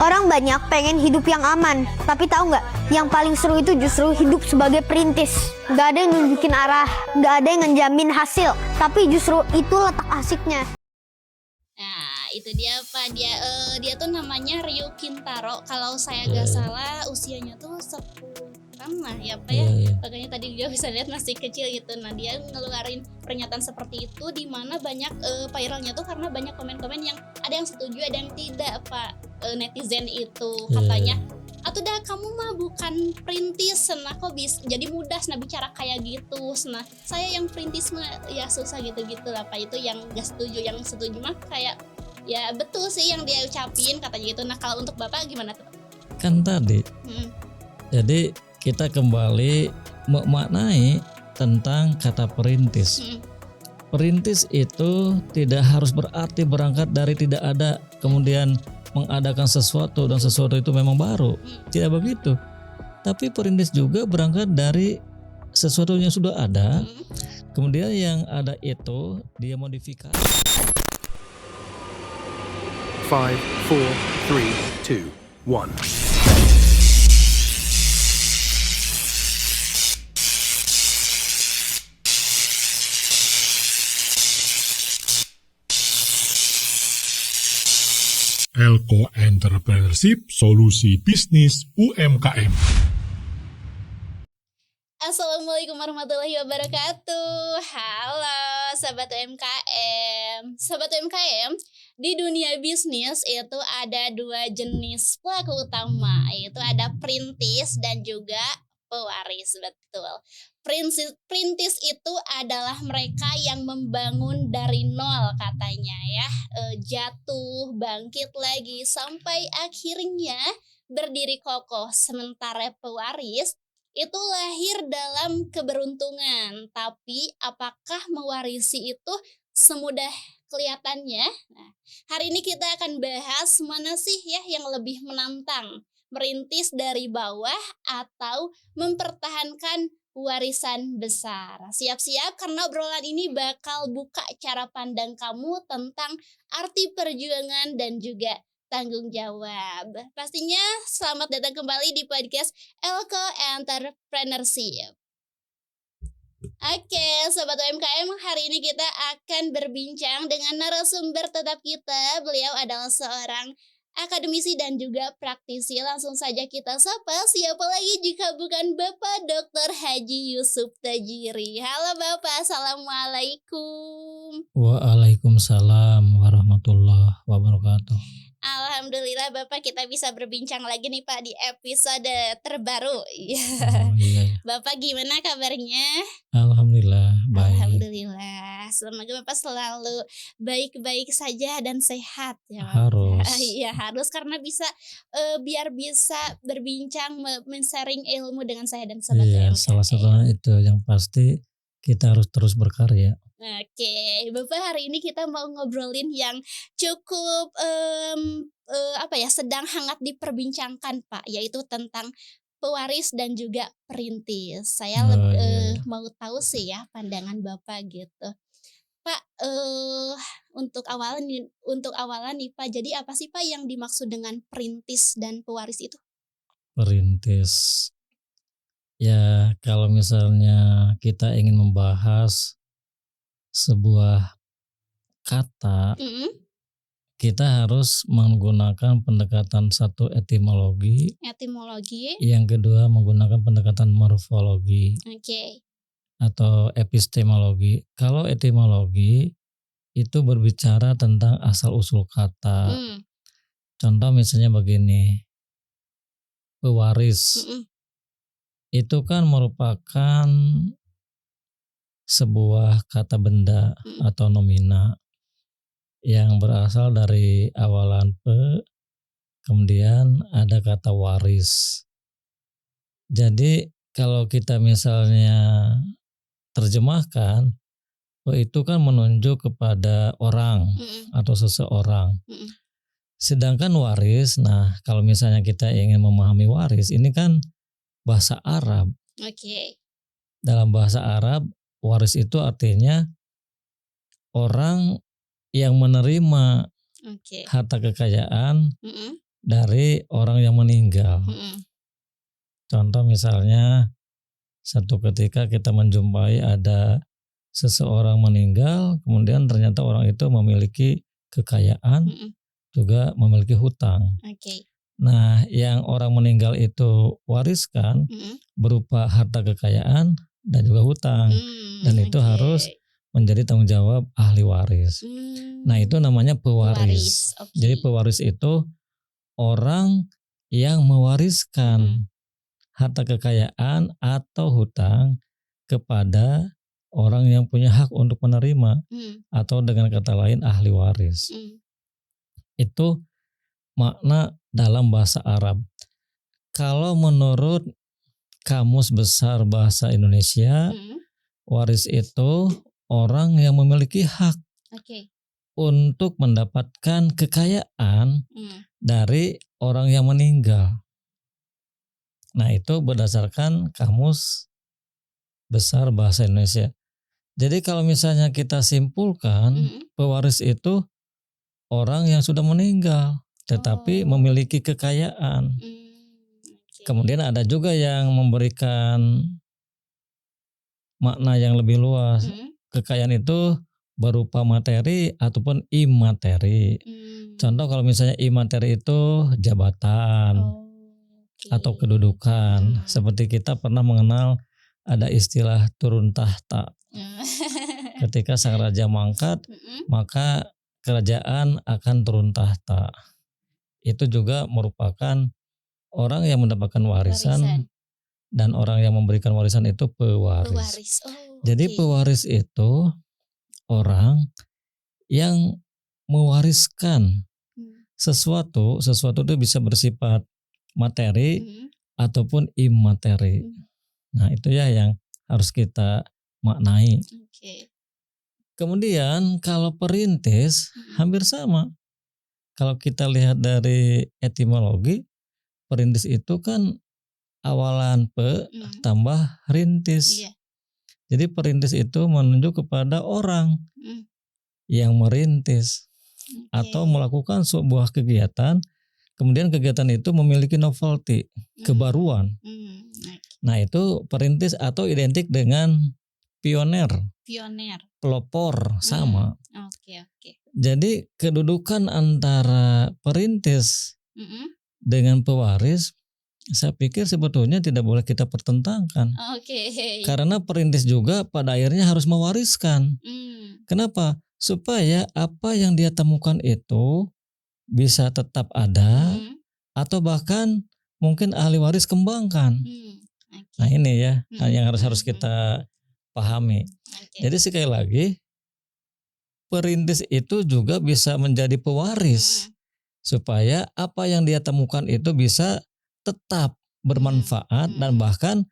Orang banyak pengen hidup yang aman, tapi tahu nggak? Yang paling seru itu justru hidup sebagai perintis. Nggak ada yang nunjukin arah, nggak ada yang ngejamin hasil, tapi justru itu letak asiknya. Nah, itu dia Pak. Dia tuh namanya Ryu Kintaro. Kalau saya nggak salah usianya tuh 10-an lah ya Pak ya. Makanya tadi juga bisa lihat masih kecil gitu. Nah, dia ngeluarin pernyataan seperti itu di mana banyak viralnya tuh karena banyak komen-komen yang ada yang setuju, ada yang tidak Pak. Netizen itu katanya, atau dah kamu mah bukan perintis, nah kok bisa jadi mudah nah bicara kayak gitu, nah saya yang perintis mah ya susah gitu-gitu lah Pak. Itu yang gak setuju, yang setuju mah kayak ya betul sih yang dia ucapin katanya gitu. Nah kalau untuk Bapak gimana tuh? Kan tadi jadi kita kembali memaknai tentang kata perintis. Perintis itu tidak harus berarti berangkat dari tidak ada kemudian mengadakan sesuatu dan sesuatu itu memang baru. Tidak begitu. Tapi perintis juga berangkat dari sesuatu yang sudah ada. Kemudian yang ada itu dia modifikasi. 5, 4, 3, 2, 1. Elko Entrepreneurship, solusi bisnis UMKM. Assalamualaikum warahmatullahi wabarakatuh. Halo Sobat UMKM. Sobat UMKM, di dunia bisnis itu ada dua jenis pelaku utama, yaitu ada perintis dan juga pewaris. Betul. Perintis itu adalah mereka yang membangun dari nol katanya ya, jatuh, bangkit lagi sampai akhirnya berdiri kokoh. Sementara pewaris itu lahir dalam keberuntungan, tapi apakah mewarisi itu semudah kelihatannya? Nah, hari ini kita akan bahas mana sih ya yang lebih menantang, merintis dari bawah atau mempertahankan warisan besar. Siap-siap karena obrolan ini bakal buka cara pandang kamu tentang arti perjuangan dan juga tanggung jawab. Pastinya selamat datang kembali di podcast Elko Entrepreneurship. Oke, Sobat UMKM, hari ini kita akan berbincang dengan narasumber tetap kita. Beliau adalah seorang akademisi dan juga praktisi. Langsung saja kita sapa, siapa lagi jika bukan Bapak Dr. Haji Yusuf Tajiri. Halo Bapak, Assalamualaikum. Waalaikumsalam warahmatullahi wabarakatuh. Alhamdulillah Bapak, kita bisa berbincang lagi nih Pak di episode terbaru. Oh, iya. Bapak gimana kabarnya? Alhamdulillah baik. Alhamdulillah. Semoga Bapak selalu baik-baik saja dan sehat ya Bapak. Harus. Iya harus, karena bisa biar bisa berbincang, men-sharing ilmu dengan saya dan sobat UMKM. Salah satunya itu yang pasti kita harus terus berkarya. Oke, Bapak, hari ini kita mau ngobrolin yang cukup sedang hangat diperbincangkan Pak, yaitu tentang pewaris dan juga perintis. Saya mau tahu sih ya pandangan Bapak gitu. Pak, untuk awalan nih Pak, jadi apa sih Pak yang dimaksud dengan perintis dan pewaris itu? Perintis. Ya, kalau misalnya kita ingin membahas sebuah kata, kita harus menggunakan pendekatan satu etimologi, yang kedua menggunakan pendekatan morfologi, atau epistemologi. Kalau etimologi itu berbicara tentang asal usul kata. Contoh misalnya begini, pewaris itu kan merupakan sebuah kata benda atau nomina yang berasal dari awalan pe, kemudian ada kata waris. Jadi kalau kita misalnya terjemahkan, itu kan menunjuk kepada orang atau seseorang. Sedangkan waris, nah kalau misalnya kita ingin memahami waris, ini kan bahasa Arab. Dalam bahasa Arab, waris itu artinya orang yang menerima harta kekayaan dari orang yang meninggal. Contoh misalnya satu ketika kita menjumpai ada seseorang meninggal, kemudian ternyata orang itu memiliki kekayaan, juga memiliki hutang. Oke. Nah, yang orang meninggal itu wariskan berupa harta kekayaan dan juga hutang. Dan itu harus menjadi tanggung jawab ahli waris. Nah, itu namanya pewaris. Oke. Jadi pewaris itu orang yang mewariskan harta kekayaan atau hutang kepada orang yang punya hak untuk menerima, atau dengan kata lain ahli waris. Itu makna dalam bahasa Arab. Kalau menurut Kamus Besar Bahasa Indonesia, waris itu orang yang memiliki hak untuk mendapatkan kekayaan dari orang yang meninggal. Nah, itu berdasarkan Kamus Besar Bahasa Indonesia. Jadi kalau misalnya kita simpulkan, pewaris itu orang yang sudah meninggal tetapi memiliki kekayaan. Kemudian ada juga yang memberikan makna yang lebih luas. Kekayaan itu berupa materi ataupun imateri. Contoh kalau misalnya imateri itu jabatan atau kedudukan. Seperti kita pernah mengenal ada istilah turun tahta. Ketika sang raja mangkat, maka kerajaan akan turun tahta. Itu juga merupakan orang yang mendapatkan warisan. Dan orang yang memberikan warisan itu pewaris. Jadi pewaris itu orang yang mewariskan sesuatu itu bisa bersifat materi ataupun imateri. Nah, itu ya yang harus kita maknai. Kemudian kalau perintis hampir sama. Kalau kita lihat dari etimologi, perintis itu kan awalan pe tambah rintis. Jadi perintis itu menunjuk kepada orang yang merintis atau melakukan sebuah kegiatan. Kemudian kegiatan itu memiliki novelty, kebaruan. Nah, itu perintis atau identik dengan pioner. Pelopor sama. Jadi kedudukan antara perintis dengan pewaris, saya pikir sebetulnya tidak boleh kita pertentangkan. Karena perintis juga pada akhirnya harus mewariskan. Kenapa? Supaya apa yang dia temukan itu bisa tetap ada, atau bahkan mungkin ahli waris kembangkan. Nah, ini ya yang harus kita pahami. Jadi sekali lagi, perintis itu juga bisa menjadi pewaris supaya apa yang dia temukan itu bisa tetap bermanfaat dan bahkan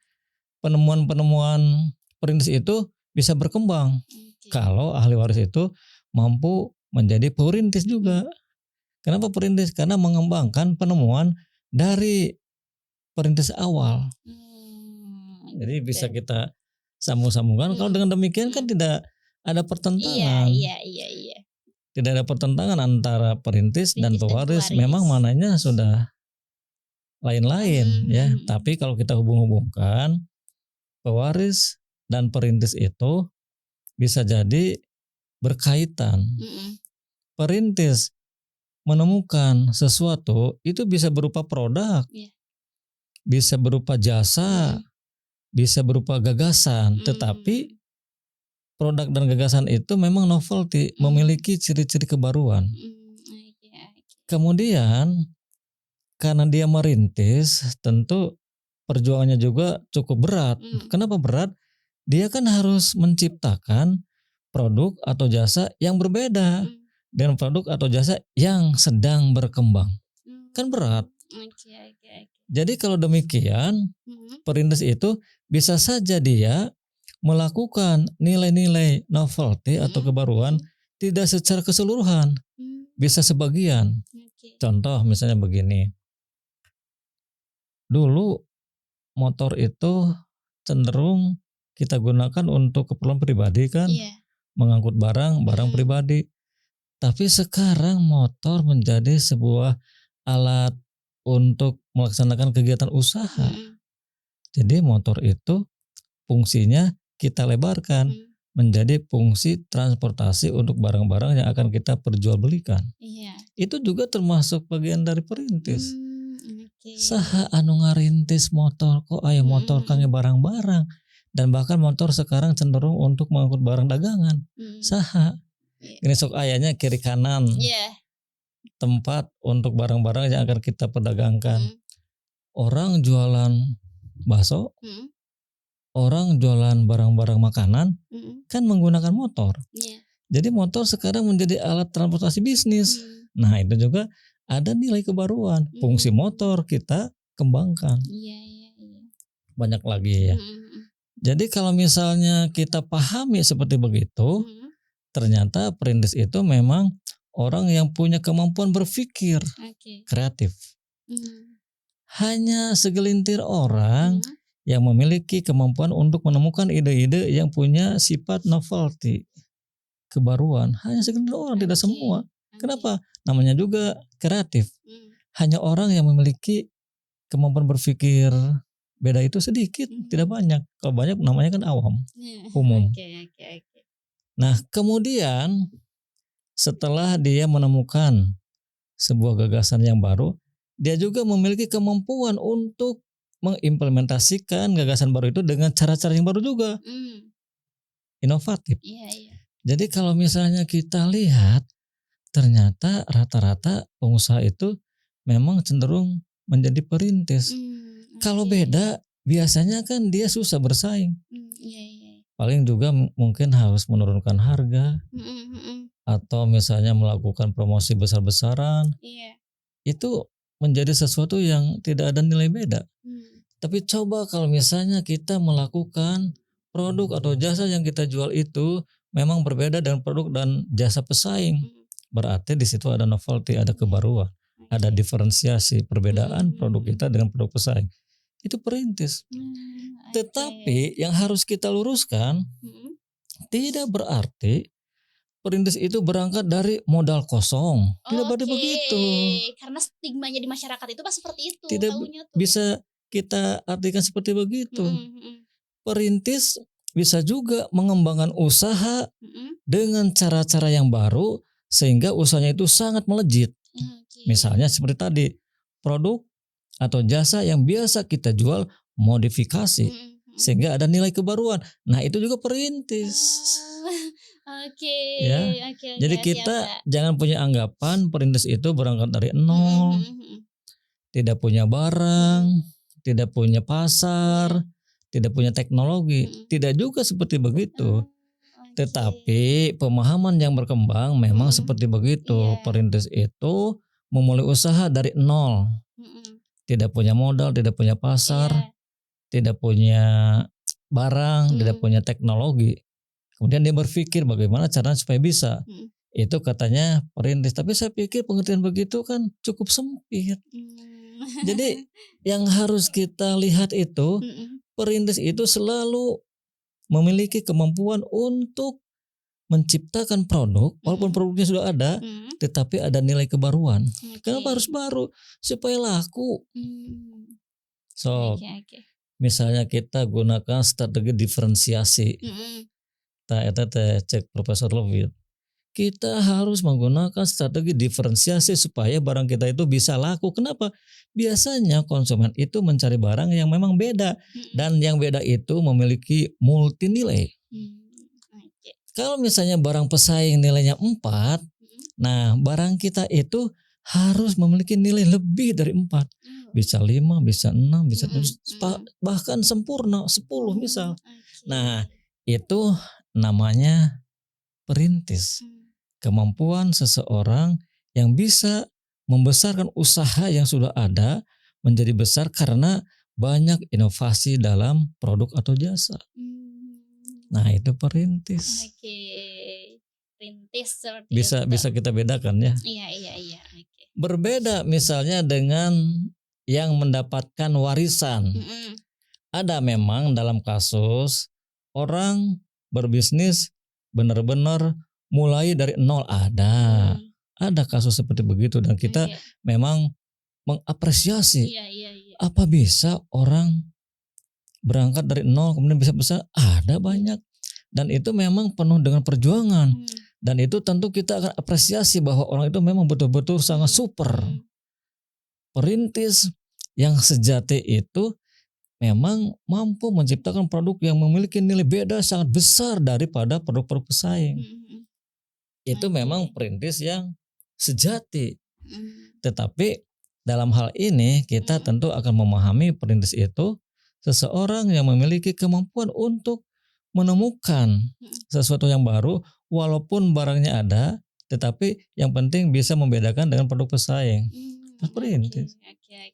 penemuan-penemuan perintis itu bisa berkembang kalau ahli waris itu mampu menjadi perintis juga. Kenapa perintis? Karena mengembangkan penemuan dari perintis awal. Jadi bisa kita sambung-sambungkan. Kalau dengan demikian kan tidak ada pertentangan. Iya. Tidak ada pertentangan antara perintis dan pewaris. Memang mananya sudah lain-lain ya. Tapi kalau kita hubung-hubungkan, pewaris dan perintis itu bisa jadi berkaitan. Perintis menemukan sesuatu itu bisa berupa produk, bisa berupa jasa, bisa berupa gagasan. Tetapi produk dan gagasan itu memang novelty, memiliki ciri-ciri kebaruan. Kemudian karena dia merintis, tentu perjuangannya juga cukup berat. Kenapa berat? Dia kan harus menciptakan produk atau jasa yang berbeda dengan produk atau jasa yang sedang berkembang. Kan berat. Jadi kalau demikian, perintis itu bisa saja dia melakukan nilai-nilai novelty atau kebaruan tidak secara keseluruhan, bisa sebagian. Contoh misalnya begini. Dulu motor itu cenderung kita gunakan untuk keperluan pribadi kan, mengangkut barang pribadi. Tapi sekarang motor menjadi sebuah alat untuk melaksanakan kegiatan usaha. Mm-mm. Jadi motor itu fungsinya kita lebarkan menjadi fungsi transportasi untuk barang-barang yang akan kita perjualbelikan. Iya. Itu juga termasuk bagian dari perintis. Oke. Saha anu ngarintis motor kok aya motor kange barang-barang, dan bahkan motor sekarang cenderung untuk mengangkut barang dagangan. Saha Iya. ini sok ayanya kiri kanan Iya. tempat untuk barang-barang yang akan kita perdagangkan. Mm. Orang jualan bakso, Mm. orang jualan barang-barang makanan Mm. kan menggunakan motor. Iya. Jadi motor sekarang menjadi alat transportasi bisnis. Nah itu juga ada nilai kebaruan. Fungsi motor kita kembangkan. Iya, iya, iya. Banyak lagi ya. Mm. Jadi kalau misalnya kita pahami seperti begitu, Mm. ternyata perintis itu memang orang yang punya kemampuan berpikir Oke. kreatif. Mm. Hanya segelintir orang Mm. yang memiliki kemampuan untuk menemukan ide-ide yang punya sifat novelty, kebaruan. Hanya segelintir orang, tidak Oke. semua. Oke. Kenapa? Namanya juga kreatif. Mm. Hanya orang yang memiliki kemampuan berpikir beda itu sedikit, tidak banyak. Kalau banyak namanya kan awam, umum. Oke, oke, oke. Nah, kemudian setelah dia menemukan sebuah gagasan yang baru, dia juga memiliki kemampuan untuk mengimplementasikan gagasan baru itu dengan cara-cara yang baru juga, Mm. inovatif. Iya, iya. Jadi kalau misalnya kita lihat, ternyata rata-rata pengusaha itu memang cenderung menjadi perintis. Kalau Oke. beda, biasanya kan dia susah bersaing. Iya, iya. Paling juga mungkin harus menurunkan harga, atau misalnya melakukan promosi besar-besaran. Iya. Itu menjadi sesuatu yang tidak ada nilai beda. Tapi coba kalau misalnya kita melakukan produk atau jasa yang kita jual itu memang berbeda dengan produk dan jasa pesaing. Berarti di situ ada novelty, ada kebaruan, ada diferensiasi perbedaan produk kita dengan produk pesaing. Itu perintis. Tetapi yang harus kita luruskan, tidak berarti perintis itu berangkat dari modal kosong. Tidak berarti begitu. Karena stigmanya di masyarakat itu pas seperti itu. Tidak taunya tuh. bisa kita artikan seperti begitu. Perintis bisa juga mengembangkan usaha dengan cara-cara yang baru sehingga usahanya itu sangat melejit. Misalnya seperti tadi, produk atau jasa yang biasa kita jual modifikasi sehingga ada nilai kebaruan. Nah, itu juga perintis. Oke. Ya. Oke, Jadi siap, kita Kak. jangan punya anggapan perintis itu berangkat dari nol, tidak punya barang, tidak punya pasar, tidak punya teknologi. Tidak juga seperti begitu. Tetapi pemahaman yang berkembang memang seperti begitu. Iya. Perintis itu memulai usaha dari nol. Tidak punya modal, tidak punya pasar, tidak punya barang, tidak punya teknologi. Kemudian dia berpikir bagaimana caranya supaya bisa. Itu katanya perintis. Tapi saya pikir pengertian begitu kan cukup sempit. Jadi yang harus kita lihat itu, perintis itu selalu memiliki kemampuan untuk menciptakan produk, walaupun produknya sudah ada, tetapi ada nilai kebaruan. Kenapa harus baru? Supaya laku. So, Oke. misalnya kita gunakan strategi diferensiasi. Eta cek Profesor Levit. Kita harus menggunakan strategi diferensiasi supaya barang kita itu bisa laku. Kenapa? Biasanya konsumen itu mencari barang yang memang beda, dan yang beda itu memiliki multi nilai. Kalau misalnya barang pesaing nilainya 4, nah barang kita itu harus memiliki nilai lebih dari 4. Bisa 5, bisa 6, bisa 7, bahkan sempurna 10 misal. Nah, itu namanya perintis. Kemampuan seseorang yang bisa membesarkan usaha yang sudah ada menjadi besar karena banyak inovasi dalam produk atau jasa. Nah, itu perintis. Oke. Perintis seperti Bisa itu. bisa kita bedakan ya. Iya. Oke. Berbeda misalnya dengan yang mendapatkan warisan. Ada memang dalam kasus orang berbisnis benar-benar mulai dari nol, ada kasus seperti begitu, dan kita memang mengapresiasi. Iya. Apa bisa orang berangkat dari nol kemudian bisa besar? Ada banyak. Dan itu memang penuh dengan perjuangan. Dan itu tentu kita akan apresiasi bahwa orang itu memang betul-betul sangat super. Perintis yang sejati itu memang mampu menciptakan produk yang memiliki nilai beda sangat besar daripada produk-produk pesaing. Itu memang perintis yang sejati. Tetapi dalam hal ini kita tentu akan memahami perintis itu seseorang yang memiliki kemampuan untuk menemukan sesuatu yang baru walaupun barangnya ada, tetapi yang penting bisa membedakan dengan produk pesaing. Perintis. Oke.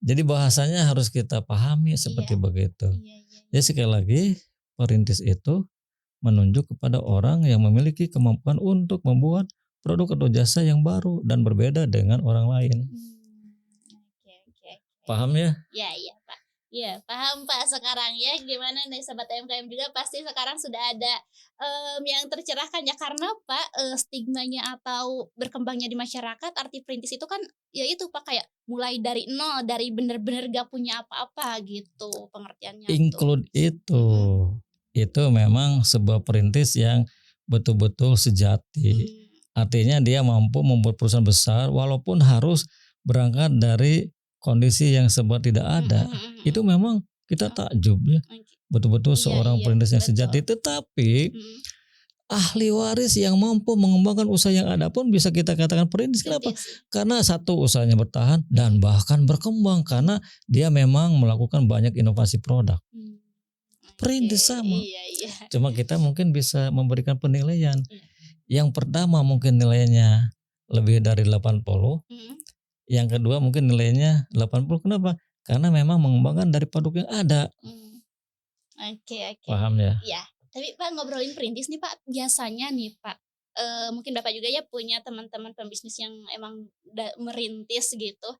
Jadi bahasanya harus kita pahami seperti begitu. Jadi sekali lagi perintis itu menunjuk kepada orang yang memiliki kemampuan untuk membuat produk atau jasa yang baru dan berbeda dengan orang lain. Oke. Paham ya? Iya Pak. Iya paham Pak sekarang ya, gimana nih Sobat UMKM juga pasti sekarang sudah ada yang tercerahkan ya, karena Pak stigmanya atau berkembangnya di masyarakat arti perintis itu kan ya itu Pak kayak mulai dari nol, dari bener-bener gak punya apa-apa gitu pengertiannya. Include itu memang sebuah perintis yang betul-betul sejati. Artinya dia mampu membuat perusahaan besar walaupun harus berangkat dari kondisi yang sebab tidak ada. Itu memang kita takjub ya. Betul-betul seorang perintis yang sejati. Tetapi ahli waris yang mampu mengembangkan usaha yang ada pun bisa kita katakan perintis. Kenapa? Karena satu, usahanya bertahan dan bahkan berkembang karena dia memang melakukan banyak inovasi produk. Perintis sama. Cuma kita mungkin bisa memberikan penilaian. Yang pertama mungkin nilainya lebih dari 80. Yang kedua mungkin nilainya 80. Kenapa? Karena memang mengembangkan dari produk yang ada. Oke. Paham ya? Iya. Tapi Pak ngobrolin perintis nih Pak, biasanya nih Pak, mungkin Bapak juga ya punya teman-teman pembisnis yang emang merintis gitu,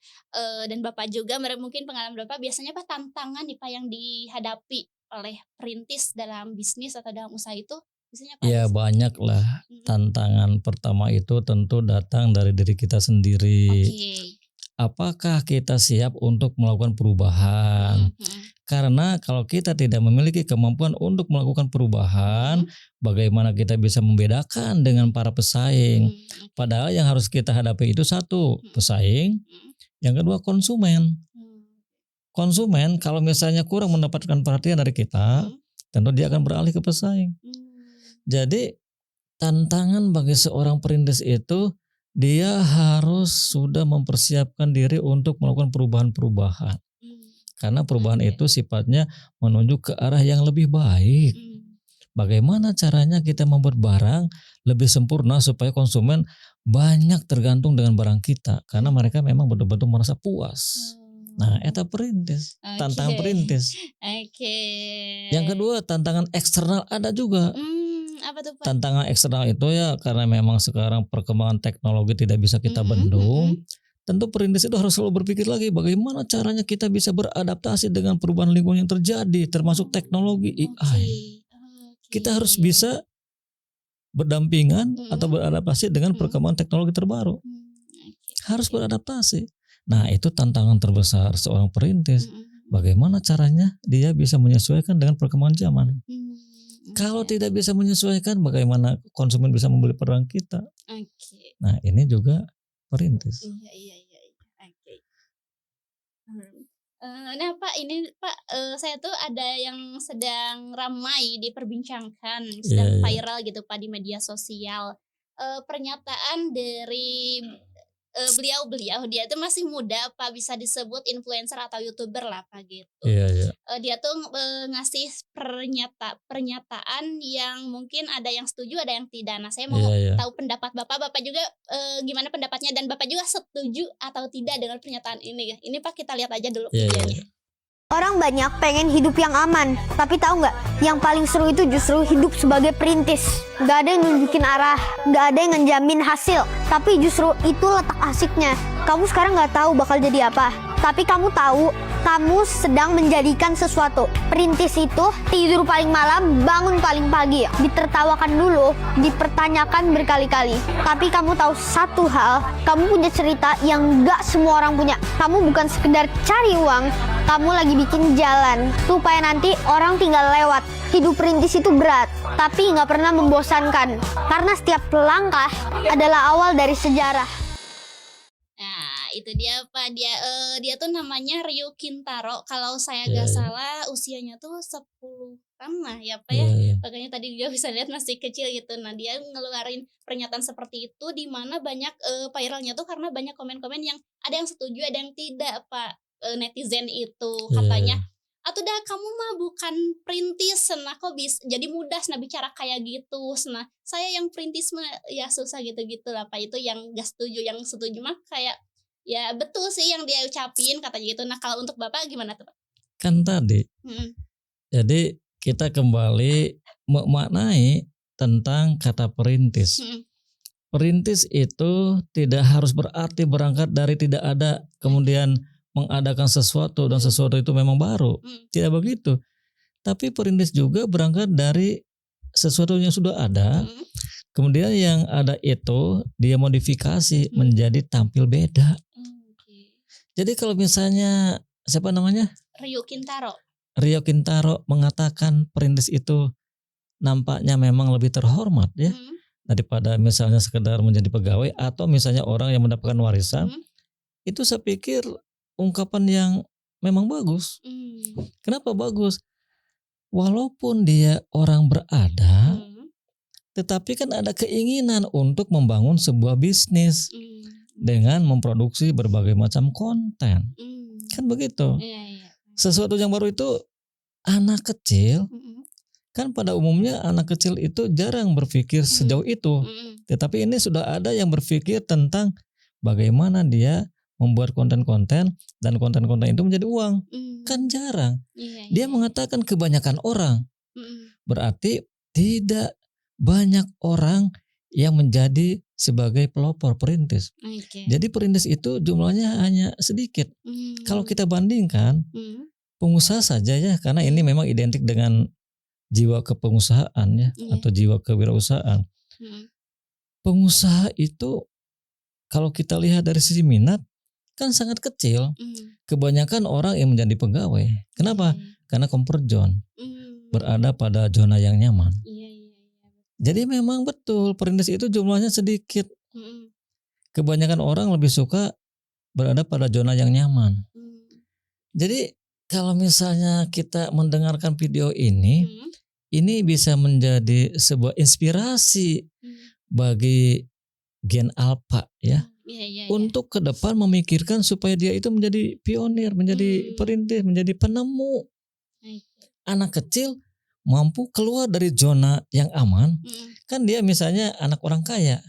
dan Bapak juga mungkin pengalaman Bapak biasanya Pak tantangan nih Pak yang dihadapi oleh perintis dalam bisnis atau dalam usaha itu biasanya Pak? Ya banyak lah. Tantangan pertama itu tentu datang dari diri kita sendiri. Apakah kita siap untuk melakukan perubahan? Karena kalau kita tidak memiliki kemampuan untuk melakukan perubahan, bagaimana kita bisa membedakan dengan para pesaing? Padahal yang harus kita hadapi itu satu, pesaing. Yang kedua, konsumen. Konsumen kalau misalnya kurang mendapatkan perhatian dari kita, tentu dia akan beralih ke pesaing. Jadi tantangan bagi seorang perintis itu dia harus sudah mempersiapkan diri untuk melakukan perubahan-perubahan. Karena perubahan itu sifatnya menunjuk ke arah yang lebih baik. Bagaimana caranya kita membuat barang lebih sempurna supaya konsumen banyak tergantung dengan barang kita. Karena mereka memang betul-betul merasa puas. Nah, itu perintis, tantangan perintis. Yang kedua, tantangan eksternal ada juga. Apa tuh Pak? Tantangan eksternal itu ya karena memang sekarang perkembangan teknologi tidak bisa kita bendung. Tentu perintis itu harus selalu berpikir lagi bagaimana caranya kita bisa beradaptasi dengan perubahan lingkungan yang terjadi termasuk teknologi AI. Kita harus bisa berdampingan atau beradaptasi dengan perkembangan teknologi terbaru. Harus beradaptasi. Nah, itu tantangan terbesar seorang perintis. Bagaimana caranya dia bisa menyesuaikan dengan perkembangan zaman. Kalau tidak bisa menyesuaikan, bagaimana konsumen bisa membeli barang kita? Nah, ini juga perintis. Iya. Oke. Nah Pak, ini Pak, saya tuh ada yang sedang ramai diperbincangkan, sedang viral gitu Pak di media sosial. Pernyataan dari beliau dia tuh masih muda Pak, bisa disebut influencer atau YouTuber lah Pak gitu. Dia tuh ngasih pernyataan yang mungkin ada yang setuju ada yang tidak. Nah saya mau tahu pendapat Bapak juga gimana pendapatnya, dan Bapak juga setuju atau tidak dengan pernyataan ini ya. Ini Pak kita lihat aja dulu videonya. Orang banyak pengen hidup yang aman, tapi tahu nggak? Yang paling seru itu justru hidup sebagai perintis. Nggak ada yang nunjukin arah, nggak ada yang ngejamin hasil, tapi justru itu letak asiknya. Kamu sekarang nggak tahu bakal jadi apa. Tapi kamu tahu, kamu sedang menjadikan sesuatu. Perintis itu tidur paling malam, bangun paling pagi. Ditertawakan dulu, dipertanyakan berkali-kali. Tapi kamu tahu satu hal, kamu punya cerita yang nggak semua orang punya. Kamu bukan sekedar cari uang, kamu lagi bikin jalan supaya nanti orang tinggal lewat. Hidup perintis itu berat, tapi nggak pernah membosankan. Karena setiap langkah adalah awal dari sejarah. Nah, itu dia Pak. Dia tuh namanya Ryu Kintaro. Kalau saya nggak salah usianya tuh 10-an lah ya Pak ya. Iya. Makanya tadi juga bisa lihat masih kecil gitu. Nah, dia ngeluarin pernyataan seperti itu di mana banyak viralnya tuh karena banyak komen-komen yang ada yang setuju, ada yang tidak Pak. Netizen itu katanya, "Atuh dah kamu mah bukan perintis, nah kok bisa jadi mudah nah bicara kayak gitu. Nah, saya yang perintis mah ya susah gitu-gitu lah Pak." Itu yang gak setuju, yang setuju mah kayak ya betul sih yang dia ucapin katanya gitu. Nah, kalau untuk Bapak gimana tuh Pak? Kan tadi. Hmm. Jadi kita kembali memaknai tentang kata perintis. Hmm. Perintis itu tidak harus berarti berangkat dari tidak ada kemudian mengadakan sesuatu dan sesuatu itu memang baru. Tidak begitu. Tapi perintis juga berangkat dari sesuatu yang sudah ada. Kemudian yang ada itu dia modifikasi menjadi tampil beda. Okay. Jadi kalau misalnya siapa namanya? Ryu Kintaro. Ryo Kintaro mengatakan perintis itu nampaknya memang lebih terhormat ya daripada misalnya sekedar menjadi pegawai atau misalnya orang yang mendapatkan warisan. Itu saya pikir ungkapan yang memang bagus. Kenapa bagus? Walaupun dia orang berada, tetapi kan ada keinginan untuk membangun sebuah bisnis dengan memproduksi berbagai macam konten. Kan begitu. Sesuatu yang baru itu anak kecil, kan pada umumnya anak kecil itu jarang berpikir sejauh itu. Tetapi ini sudah ada yang berpikir tentang bagaimana dia membuat konten-konten dan konten-konten itu menjadi uang. Kan jarang. Dia mengatakan kebanyakan orang. Berarti tidak banyak orang yang menjadi sebagai pelopor perintis. Jadi perintis itu jumlahnya hanya sedikit. Kalau kita bandingkan pengusaha saja ya, karena ini memang identik dengan jiwa kepengusahaan ya, atau jiwa kewirausahaan. Pengusaha itu kalau kita lihat dari sisi minat kan sangat kecil. Kebanyakan orang yang menjadi pegawai. Kenapa? Karena comfort zone. Berada pada zona yang nyaman. Jadi memang betul perintis itu jumlahnya sedikit. Kebanyakan orang lebih suka berada pada zona yang nyaman. Jadi kalau misalnya kita mendengarkan video ini bisa menjadi sebuah inspirasi bagi Gen Alpha ya. Untuk ke depan memikirkan supaya dia itu menjadi pionir, menjadi perintis, menjadi penemu. Anak kecil mampu keluar dari zona yang aman. Kan dia misalnya anak orang kaya.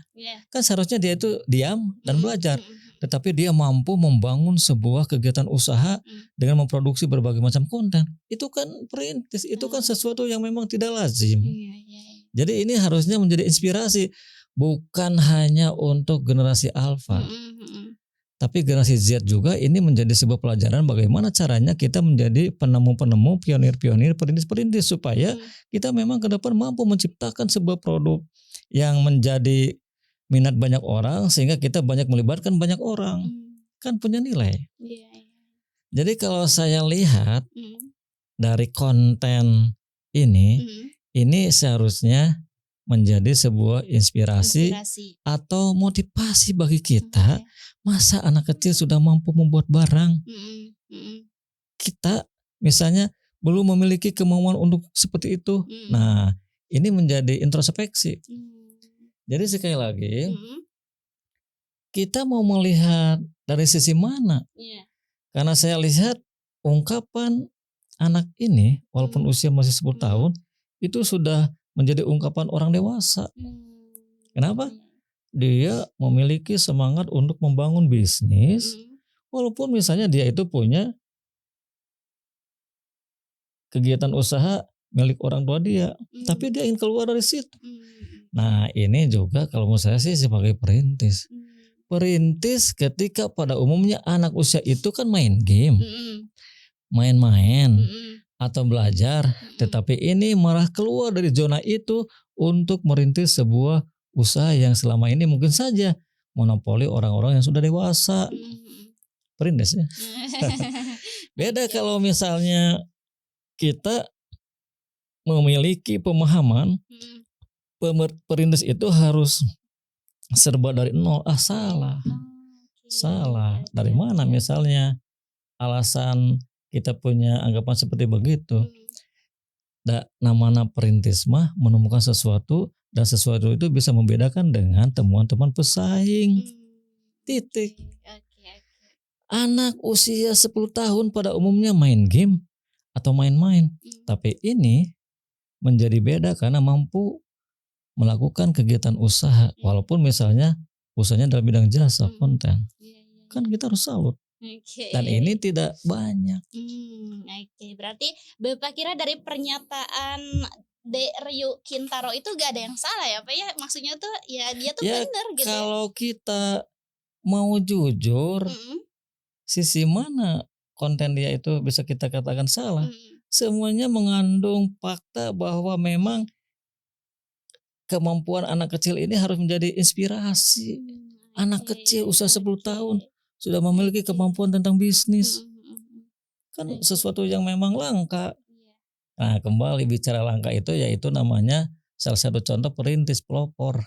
Kan seharusnya dia itu diam dan belajar. Tetapi dia mampu membangun sebuah kegiatan usaha dengan memproduksi berbagai macam konten. Itu kan perintis, itu kan sesuatu yang memang tidak lazim. Jadi ini harusnya menjadi inspirasi. Bukan hanya untuk generasi Alpha, tapi generasi Z juga ini menjadi sebuah pelajaran bagaimana caranya kita menjadi penemu-penemu, pionir-pionir, perintis-perintis supaya kita memang ke depan mampu menciptakan sebuah produk yang menjadi minat banyak orang sehingga kita banyak melibatkan banyak orang, kan punya nilai. Jadi kalau saya lihat dari konten ini seharusnya menjadi sebuah inspirasi atau motivasi bagi kita. Masa anak kecil sudah mampu membuat barang? Kita misalnya belum memiliki kemauan untuk seperti itu. Nah, ini menjadi introspeksi. Jadi sekali lagi, kita mau melihat dari sisi mana? Karena saya lihat ungkapan anak ini walaupun usia masih 10 tahun itu sudah menjadi ungkapan orang dewasa. Kenapa? Dia memiliki semangat untuk membangun bisnis, walaupun misalnya dia itu punya kegiatan usaha milik orang tua dia, tapi dia ingin keluar dari situ. Nah ini juga kalau menurut saya sih sebagai perintis. Perintis ketika pada umumnya anak usia itu kan main game, Mm-mm. main-main Mm-mm. atau belajar, tetapi ini malah keluar dari zona itu untuk merintis sebuah usaha yang selama ini mungkin saja monopoli orang-orang yang sudah dewasa. Mm-mm. Perintis ya. Beda kalau misalnya kita memiliki pemahaman Mm-mm. perintis itu harus serba dari nol. Salah. Oke. Salah. Oke, Dari oke, mana oke. misalnya alasan kita punya anggapan seperti begitu? Namanya perintis mah menemukan sesuatu dan sesuatu itu bisa membedakan dengan temuan-temuan pesaing. Titik. Oke. Anak usia 10 tahun pada umumnya main game atau main-main. Tapi ini menjadi beda karena mampu melakukan kegiatan usaha. Walaupun misalnya usahanya dalam bidang jasa, konten. Kan kita harus salut. Oke. Dan ini tidak banyak. Oke, berarti Bapak kira dari pernyataan Ryu Kintaro itu gak ada yang salah ya Pak ya? Maksudnya tuh ya dia tuh Ya benar gitu. kalau kita mau jujur, Mm-mm. sisi mana konten dia itu bisa kita katakan salah? Mm-mm. Semuanya mengandung fakta bahwa memang kemampuan anak kecil ini harus menjadi inspirasi. Anak Oke, kecil usia 10 oke. tahun sudah memiliki kemampuan tentang bisnis. Mm-mm. Kan Oke. sesuatu yang memang langka. Iya. Nah, kembali bicara langka itu yaitu namanya salah satu contoh perintis pelopor.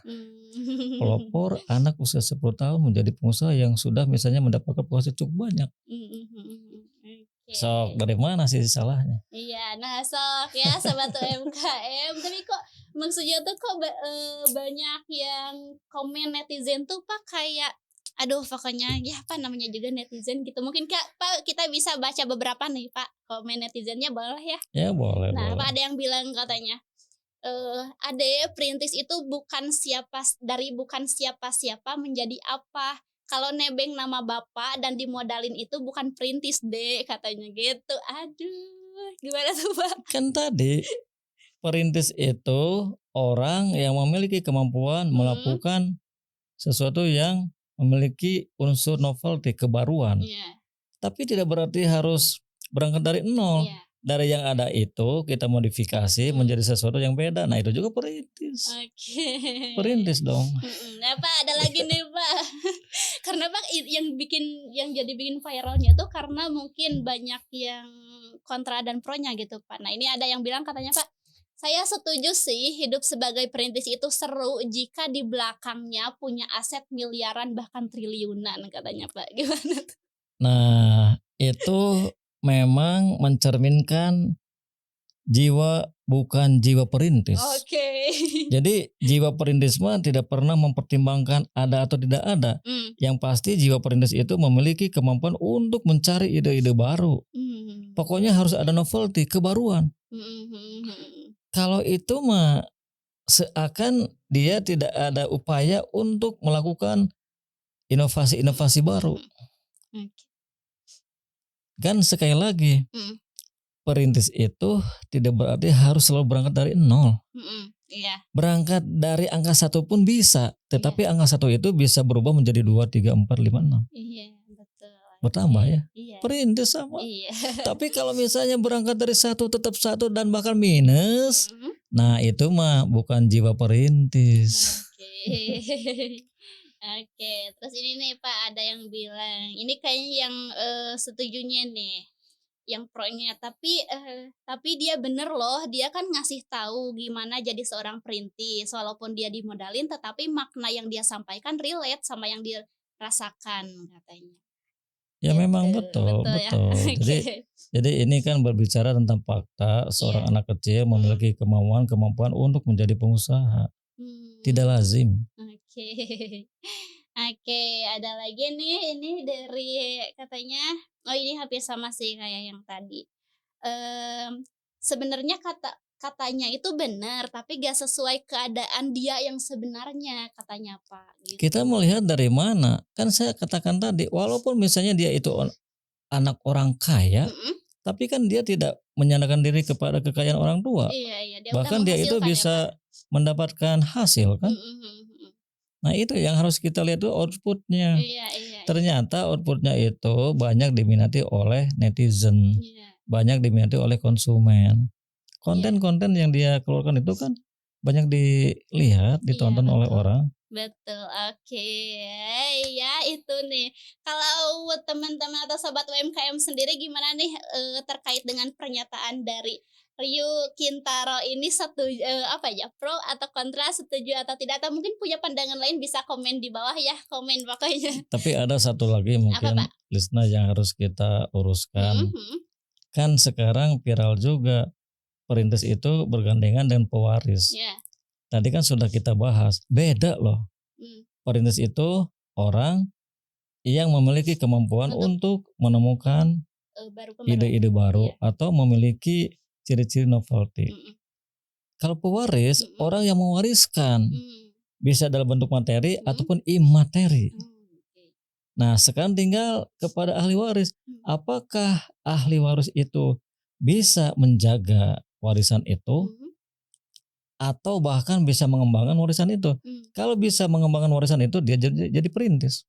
Pelopor anak usia 10 tahun menjadi pengusaha yang sudah misalnya mendapatkan penghasilan cukup banyak. Oke. Sok, dari mana sih salahnya? Iya, nah sok ya Sobat UMKM. Tapi kok maksudnya tuh kok banyak yang komen netizen tuh Pak kayak aduh pokoknya ya apa namanya juga netizen gitu. Mungkin Pak kita bisa baca beberapa nih Pak komen netizennya boleh ya. Ya boleh, Nah, boleh. Pak ada yang bilang katanya Ade perintis itu bukan siapa-siapa menjadi apa. Kalau nebeng nama bapak dan dimodalin itu bukan perintis deh katanya gitu. Aduh, gimana tuh Pak? Kan tadi perintis itu orang yang memiliki kemampuan melakukan sesuatu yang memiliki unsur novelty, kebaruan. Iya. Tapi tidak berarti harus berangkat dari nol. Iya. Dari yang ada itu kita modifikasi menjadi sesuatu yang beda. Nah itu juga perintis. Oke. Perintis dong. Nah Pak ada lagi nih Pak. Karena Pak yang jadi bikin viralnya tuh karena mungkin banyak yang kontra dan pronya gitu Pak. Nah ini ada yang bilang katanya Pak, saya setuju sih hidup sebagai perintis itu seru jika di belakangnya punya aset miliaran bahkan triliunan katanya Pak. Gimana tuh? Nah itu memang mencerminkan jiwa bukan jiwa perintis. Oke. Jadi jiwa perintis mah tidak pernah mempertimbangkan ada atau tidak ada. Yang pasti jiwa perintis itu memiliki kemampuan untuk mencari ide-ide baru. Pokoknya harus ada novelty, kebaruan. Kalau itu mah seakan dia tidak ada upaya untuk melakukan inovasi-inovasi baru. Kan sekali lagi perintis itu tidak berarti harus selalu berangkat dari nol. Iya. Berangkat dari angka 1 pun bisa, tetapi angka 1 itu bisa berubah menjadi 2, 3, 4, 5, 6. Iya, betul. Bertambah ya. Iya. Perintis sama. Iya. Tapi kalau misalnya berangkat dari 1 tetap 1 dan bahkan minus, nah itu mah bukan jiwa perintis. Oke. Oke, terus ini nih Pak ada yang bilang, ini kayaknya yang setujunya nih, yang pro-nya. Tapi dia bener loh, dia kan ngasih tahu gimana jadi seorang perintis, walaupun dia dimodalin, tetapi makna yang dia sampaikan relate sama yang dirasakan katanya. Ya Gitu. memang betul. Ya? Jadi ini kan berbicara tentang fakta seorang anak kecil memiliki kemampuan untuk menjadi pengusaha. Tidak lazim. Oke, ada lagi nih, ini dari katanya, ini hampir sama sih kayak yang tadi. Sebenarnya katanya itu benar, tapi gak sesuai keadaan dia yang sebenarnya katanya Pak. Gitu. Kita melihat dari mana? Kan saya katakan tadi, walaupun misalnya dia itu anak orang kaya, tapi kan dia tidak menyandarkan diri kepada kekayaan orang tua. Iya, dia bahkan dia itu bisa mendapatkan hasil kan. Nah itu yang harus kita lihat tuh outputnya. Iya. Ternyata outputnya itu banyak diminati oleh netizen, Iya. banyak diminati oleh konsumen. Konten-konten yang dia keluarkan itu kan banyak dilihat, ditonton oleh betul. orang. Betul, oke. Ya itu nih. Kalau teman-teman atau sobat UMKM sendiri gimana nih terkait dengan pernyataan dari Ryu Kintaro ini apa ya, pro atau kontra, setuju atau tidak, atau mungkin punya pandangan lain bisa komen di bawah ya, komen pokoknya. Tapi ada satu lagi Apa, mungkin Pak? Lisna yang harus kita uruskan. Mhm. Kan sekarang viral juga perintis itu bergandengan dengan pewaris. Ya. Tadi kan sudah kita bahas, beda loh. Hmm. Perintis itu orang yang memiliki kemampuan untuk menemukan Baru ide-ide baru Iya. atau memiliki ciri-ciri novelty. Mm-mm. Kalau pewaris, orang yang mewariskan, Hmm. bisa dalam bentuk materi ataupun imateri. Oke. Nah, sekarang tinggal kepada ahli waris. Apakah ahli waris itu bisa menjaga warisan itu atau bahkan bisa mengembangkan warisan itu? Kalau bisa mengembangkan warisan itu, dia jadi perintis.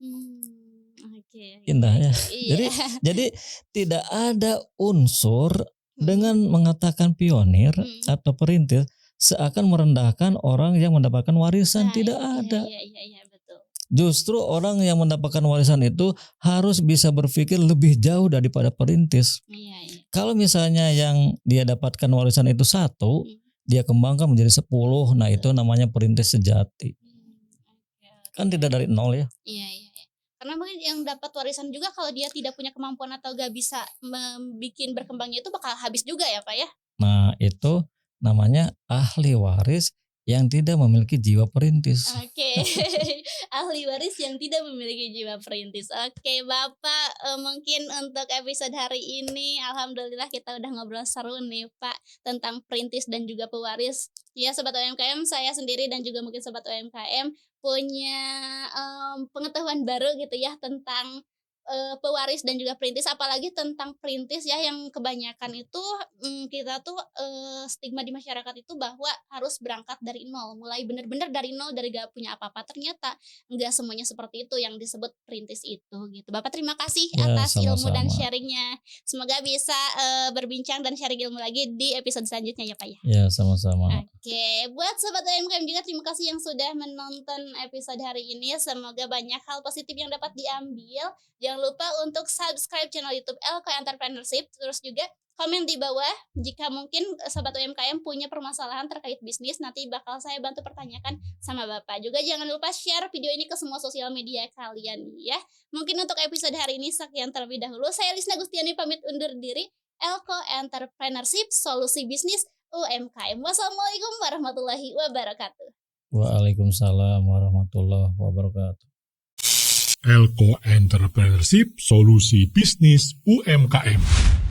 Oke. Indah ya. Iya. Jadi tidak ada unsur dengan mengatakan pionir atau perintis seakan merendahkan orang yang mendapatkan warisan. Tidak ada. Iya, betul. Justru orang yang mendapatkan warisan itu harus bisa berpikir lebih jauh daripada perintis. Iya. Kalau misalnya yang dia dapatkan warisan itu 1, dia kembangkan menjadi 10, nah itu namanya perintis sejati. Kan tidak dari 0 ya. Iya. Karena mungkin yang dapat warisan juga kalau dia tidak punya kemampuan atau gak bisa membuat berkembangnya itu bakal habis juga ya Pak ya. Nah itu namanya ahli waris yang tidak memiliki jiwa perintis. Oke. Ahli waris yang tidak memiliki jiwa perintis. Oke Bapak, mungkin untuk episode hari ini alhamdulillah kita udah ngobrol seru nih Pak tentang perintis dan juga pewaris. Ya Sobat UMKM, saya sendiri dan juga mungkin Sobat UMKM punya pengetahuan baru gitu ya tentang pewaris dan juga perintis, apalagi tentang perintis ya yang kebanyakan itu kita tuh stigma di masyarakat itu bahwa harus berangkat dari nol, mulai benar-benar dari nol, dari gak punya apa-apa. Ternyata enggak semuanya seperti itu yang disebut perintis itu gitu. Bapak terima kasih atas ilmu dan sharingnya. Semoga bisa berbincang dan sharing ilmu lagi di episode selanjutnya ya Pak ya. Ya sama-sama. Oke, buat Sobat UMKM juga terima kasih yang sudah menonton episode hari ini. Semoga banyak hal positif yang dapat diambil. Jangan lupa untuk subscribe channel YouTube Elko Entrepreneurship. Terus juga komen di bawah jika mungkin Sobat UMKM punya permasalahan terkait bisnis. Nanti bakal saya bantu pertanyakan sama Bapak. Juga jangan lupa share video ini ke semua sosial media kalian ya. Mungkin untuk episode hari ini sekian terlebih dahulu. Saya Lisna Gustiani pamit undur diri. Elko Entrepreneurship, solusi bisnis UMKM. Wassalamualaikum warahmatullahi wabarakatuh. Waalaikumsalam warahmatullahi wabarakatuh. Elko Entrepreneurship, solusi bisnis UMKM.